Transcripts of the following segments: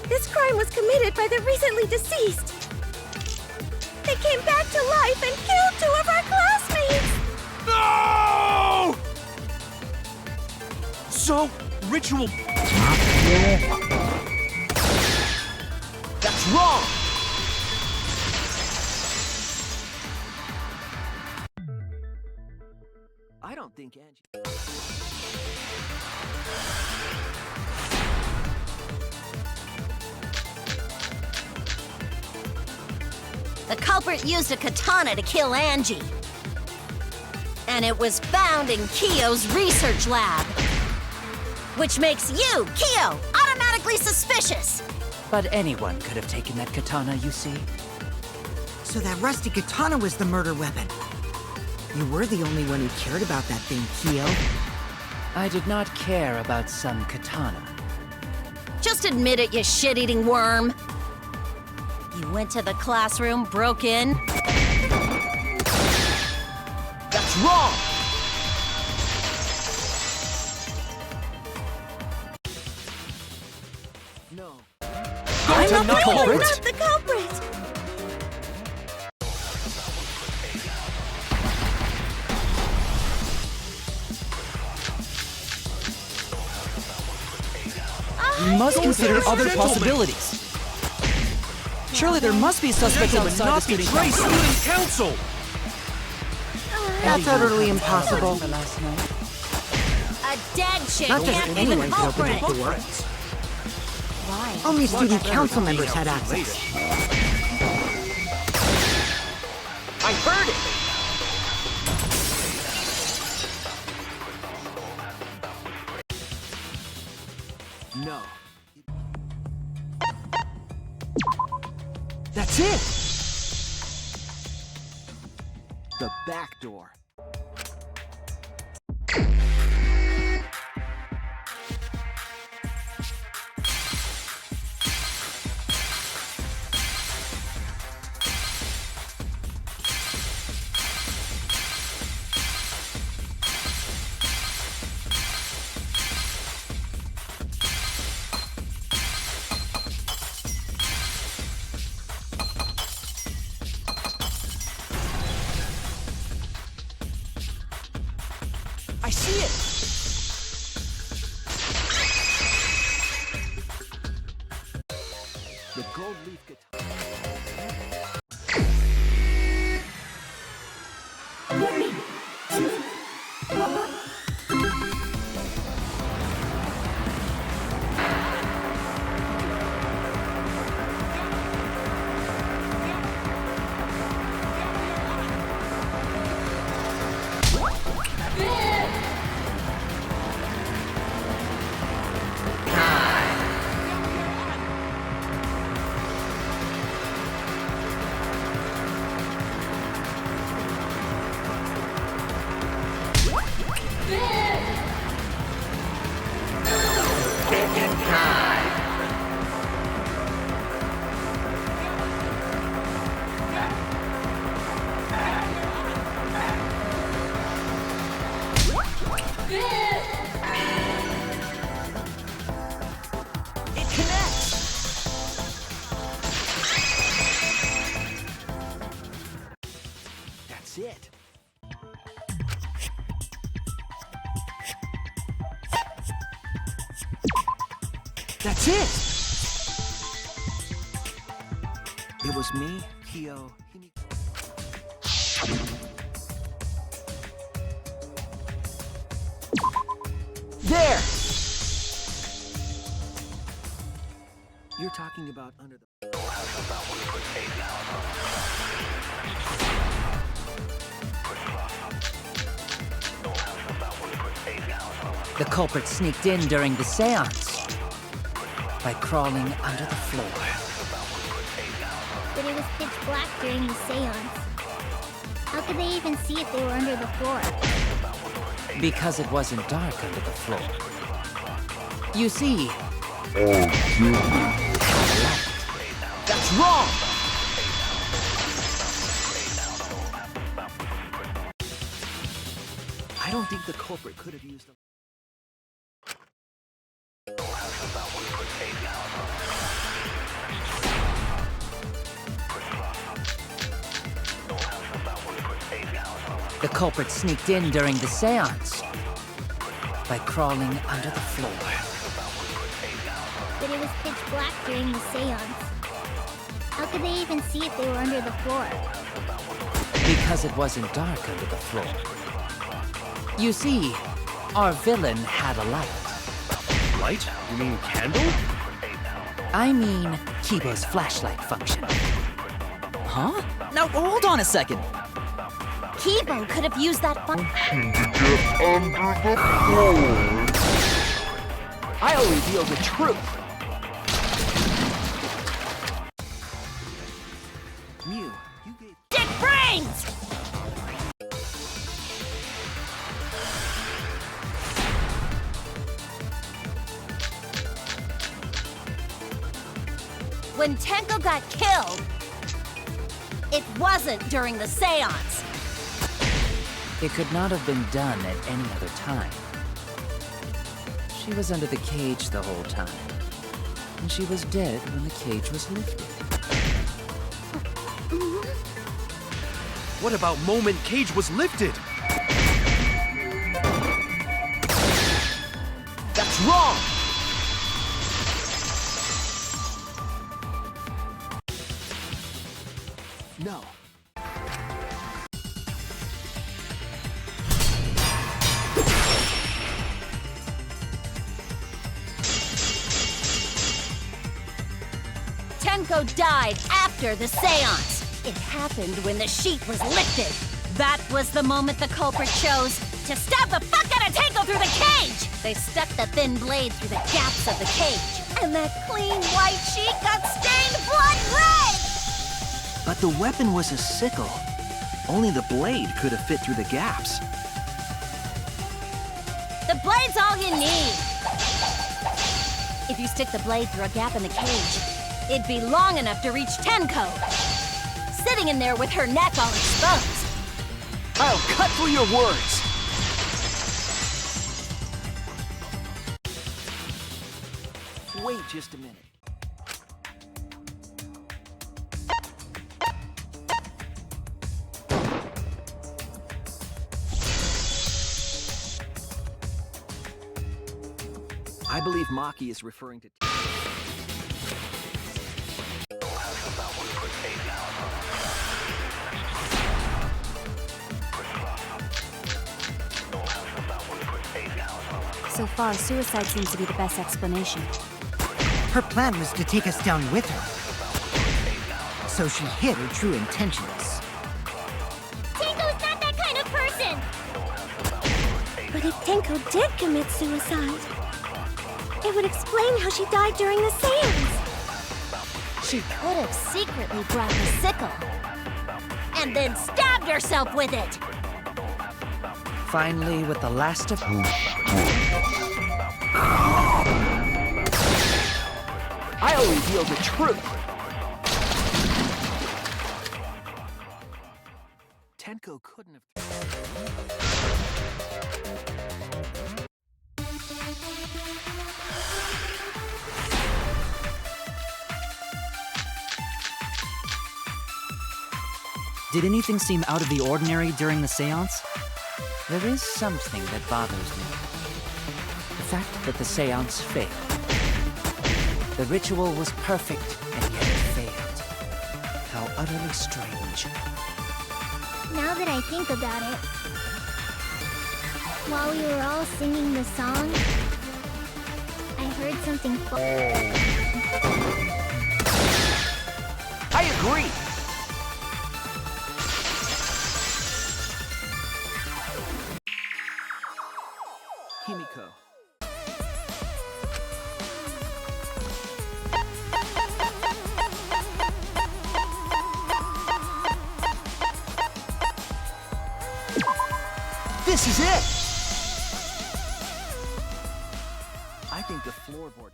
This crime was committed by the recently deceased. They came back to life and killed 2 of our classmates! No! So, ritual... That's wrong! I don't think Angie... The culprit used a katana to kill Angie. And it was found in Kiyo's research lab. Which makes you, Kiyo, automatically suspicious. But anyone could have taken that katana, you see. So that rusty katana was the murder weapon. You were the only one who cared about that thing, Kiyo. I did not care about some katana. Just admit it, you shit-eating worm. You went to the classroom, broke in. That's wrong! No. I'm not the culprit! Not the culprit! We must consider other possibilities. Surely there must be suspects outside the student council! That's utterly impossible. Last night. A dead chick Not just can't be anyone the could open culprit. the door. Why? Only student council members had access. I heard it! No. That's it! The back door. I see it! The gold leaf guitar. That's it. That's it! It was me, Kiyo, There! You're talking about under the... The culprit sneaked in during the seance by crawling under the floor. But it was pitch black during the seance. How could they even see if they were under the floor? Because it wasn't dark under the floor. You see... That's wrong! I don't think the culprit could have used them. The culprit sneaked in during the seance by crawling under the floor. But it was pitch black during the seance. How could they even see if they were under the floor? Because it wasn't dark under the floor. You see, our villain had a light. Light? You mean candle? I mean, Kibo's flashlight function. Huh? Now, hold on a second. Kibo could have used that I'll reveal the truth. Mew, you gave... Dick brains! When Tenko got killed, it wasn't during the seance. It could not have been done at any other time. She was under the cage the whole time. And she was dead when the cage was lifted. What about moment cage was lifted? That's wrong! No. Tenko died after the seance. It happened when the sheet was lifted. That was the moment the culprit chose to stab the fuck out of Tenko through the cage! They stuck the thin blade through the gaps of the cage, and that clean white sheet got stained blood red! But the weapon was a sickle. Only the blade could have fit through the gaps. The blade's all you need. If you stick the blade through a gap in the cage, it'd be long enough to reach Tenko, sitting in there with her neck all exposed. I'll cut through your words! Wait just a minute. I believe Maki is referring to... So far, suicide seems to be the best explanation. Her plan was to take us down with her. So she hid her true intentions. Tenko's not that kind of person! But if Tenko did commit suicide, it would explain how she died during the seance. She could have secretly brought the sickle, and then stabbed herself with it. Finally, with the last of... I'll reveal the truth! Tenko couldn't have... Did anything seem out of the ordinary during the seance? There is something that bothers me. The fact that the seance failed. The ritual was perfect, and yet it failed. How utterly strange. Now that I think about it, while we were all singing the song, I heard something I agree! Himiko. This is it! I think the floorboard...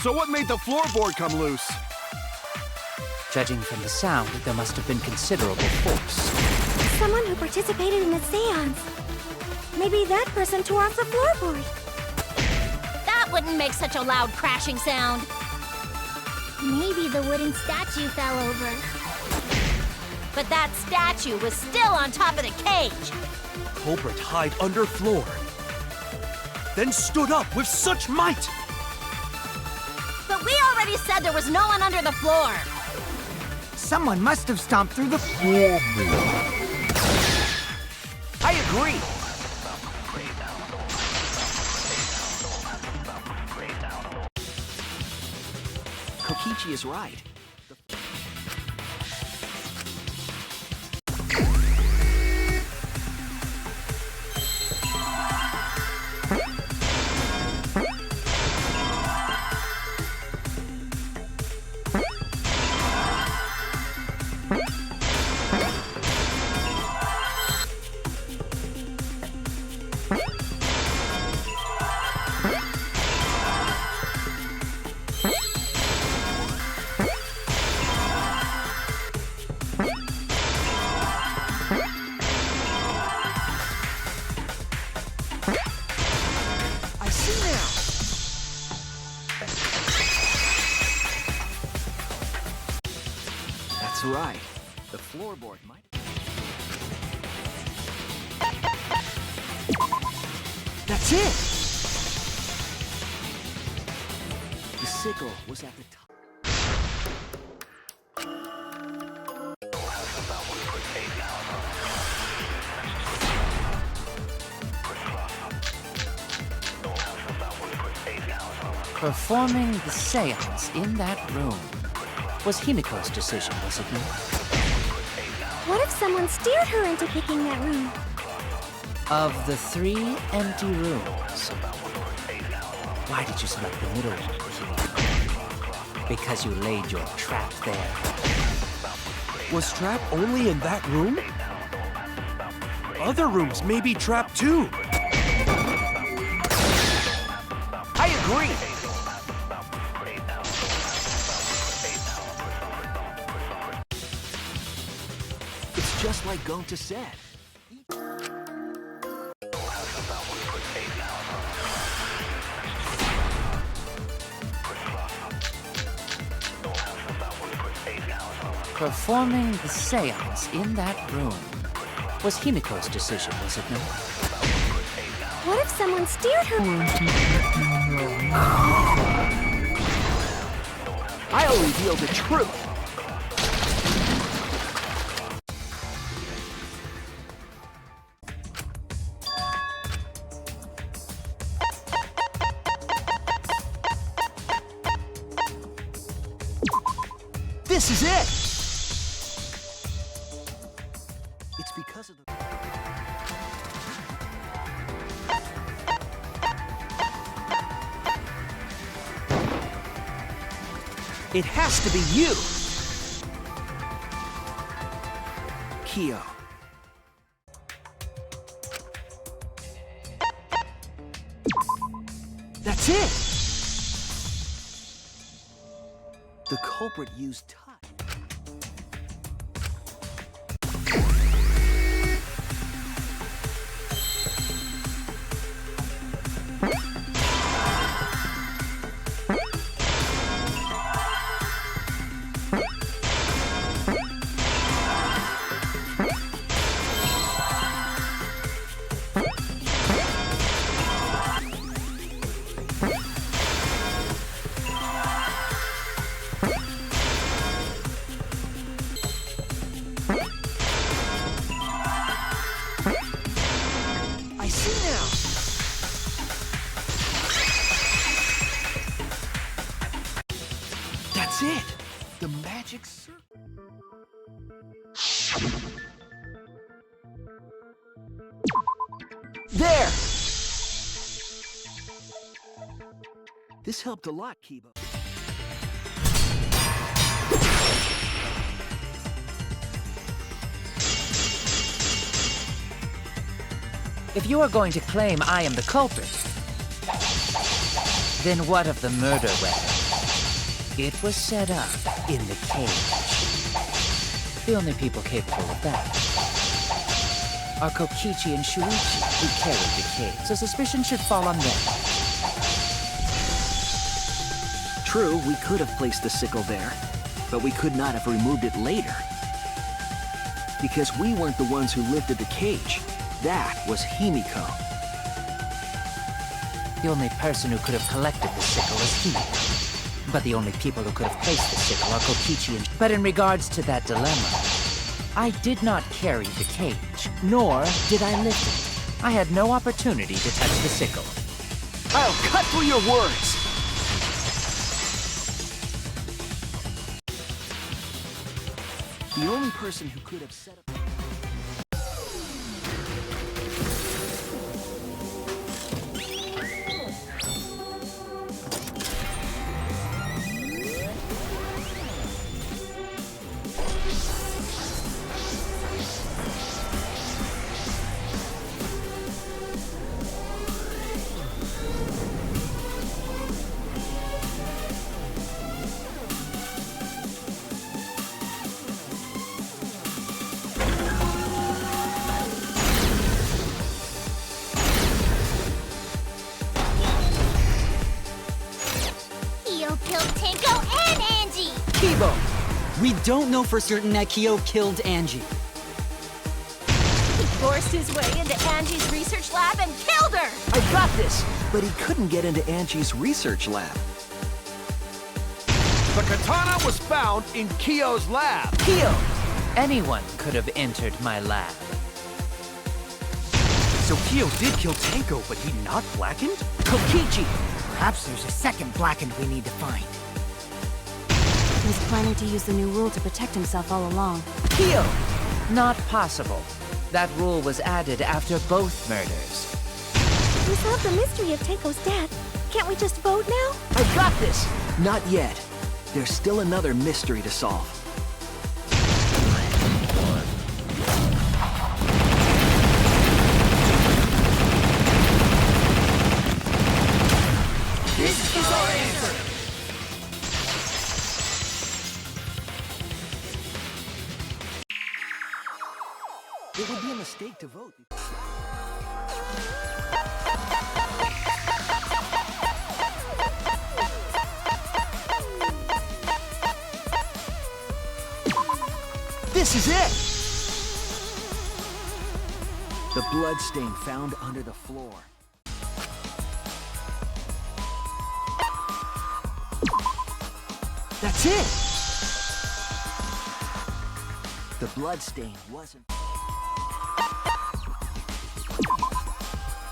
So what made the floorboard come loose? Judging from the sound, there must have been considerable force. Someone who participated in the seance. Maybe that person tore off the floorboard. wouldn't make such a loud crashing sound. Maybe the wooden statue fell over. But that statue was still on top of the cage. Culprit hide under floor, then stood up with such might. But we already said there was no one under the floor. Someone must have stomped through the floor. I agree. Kokichi is right. That's right. The floorboard might... That's it! The sickle was at the top. Performing the seance in that room was Himiko's decision, was it not? What if someone steered her into picking that room? Of the 3 empty rooms, why did you select the middle one, Himiko? Because you laid your trap there. Was trap only in that room? Other rooms may be trapped too. I agree! It's just like Gonta said. Performing the seance in that room was Himiko's decision, was it not? What if someone steered her? I'll reveal the truth. This is it! It's because of the... It has to be you! Kyo. That's it! The culprit used touch. That's it! The magic circle. There! This helped a lot, Kibo. If you are going to claim I am the culprit, then what of the murder weapon? It was set up in the cage. The only people capable of that are Kokichi and Shuichi, who carried the cage, so suspicion should fall on them. True, we could have placed the sickle there, but we could not have removed it later. Because we weren't the ones who lifted the cage. That was Himiko. The only person who could have collected the sickle is Himiko. But the only people who could have placed the sickle are Kokichi and... But in regards to that dilemma, I did not carry the cage, nor did I lift it. I had no opportunity to touch the sickle. I'll cut through your words! The only person who could have set up... We don't know for certain that Kyo killed Angie. He forced his way into Angie's research lab and killed her! I got this! But he couldn't get into Angie's research lab. The katana was found in Kyo's lab. Kyo! Anyone could have entered my lab. So Kyo did kill Tenko, but he not blackened? Kokichi! Perhaps there's a second blackened we need to find. He was planning to use the new rule to protect himself all along. Kyo! Not possible. That rule was added after both murders. We solved the mystery of Tenko's death. Can't we just vote now? I got this! Not yet. There's still another mystery to solve. This is our answer! It would be a mistake to vote. This is it! The bloodstain found under the floor. That's it! The bloodstain wasn't...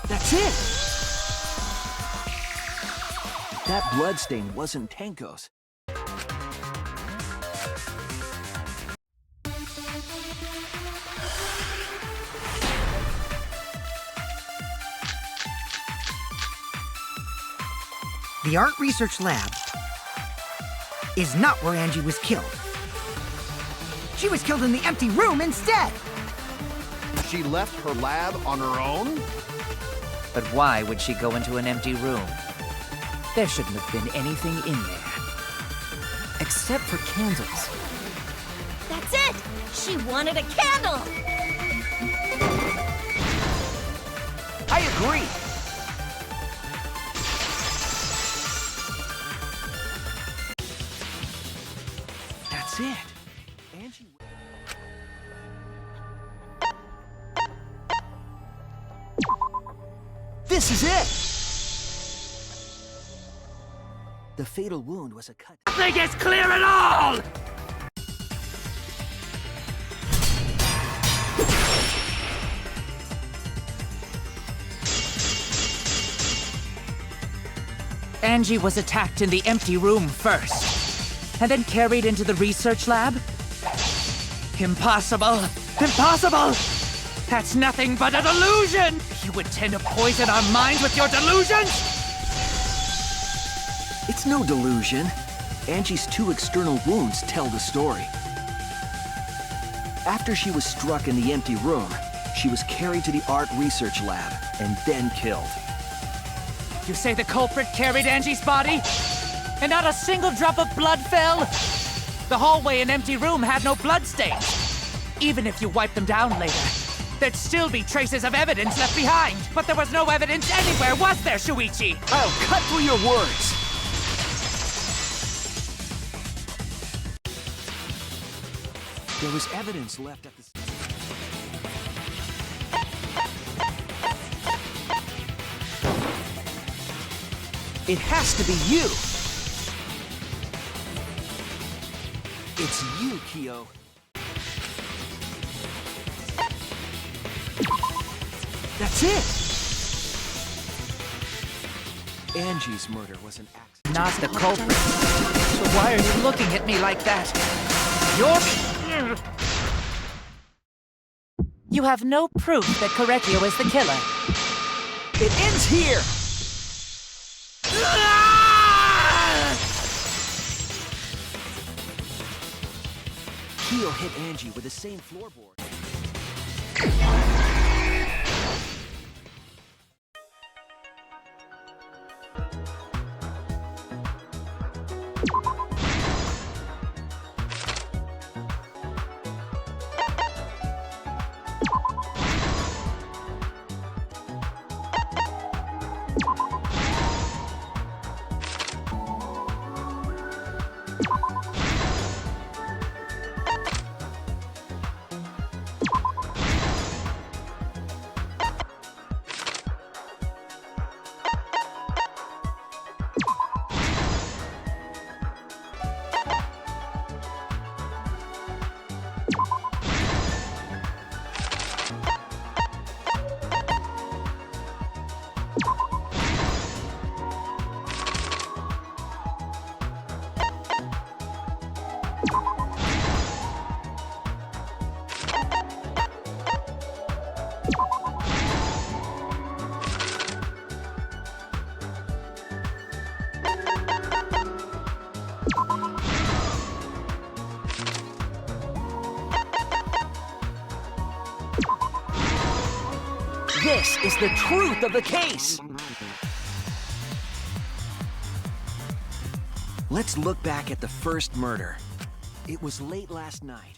That's it! That bloodstain wasn't Tenko's. The art research lab is not where Angie was killed. She was killed in the empty room instead! She left her lab on her own? But why would she go into an empty room? There shouldn't have been anything in there. Except for candles. That's it! She wanted a candle! I agree! That's it. Angie... This is it! The fatal wound was a cut... Nothing is clear at all! Angie was attacked in the empty room first, and then carried into the research lab? Impossible! Impossible! That's nothing but a delusion! You intend to poison our minds with your delusions? It's no delusion. Angie's 2 external wounds tell the story. After she was struck in the empty room, she was carried to the art research lab and then killed. You say the culprit carried Angie's body? And not a single drop of blood fell? The hallway and empty room had no bloodstains. Even if you wiped them down later, there'd still be traces of evidence left behind. But there was no evidence anywhere, was there, Shuichi? I'll cut through your words! There was evidence left at the... It has to be you! It's you, Kyo. That's it! Angie's murder was an accident. Not the culprit. So why are you looking at me like that? You have no proof that Correcchio is the killer. It ends here! Kyo hit Angie with the same floorboard. This is the truth of the case! Let's look back at the first murder. It was late last night.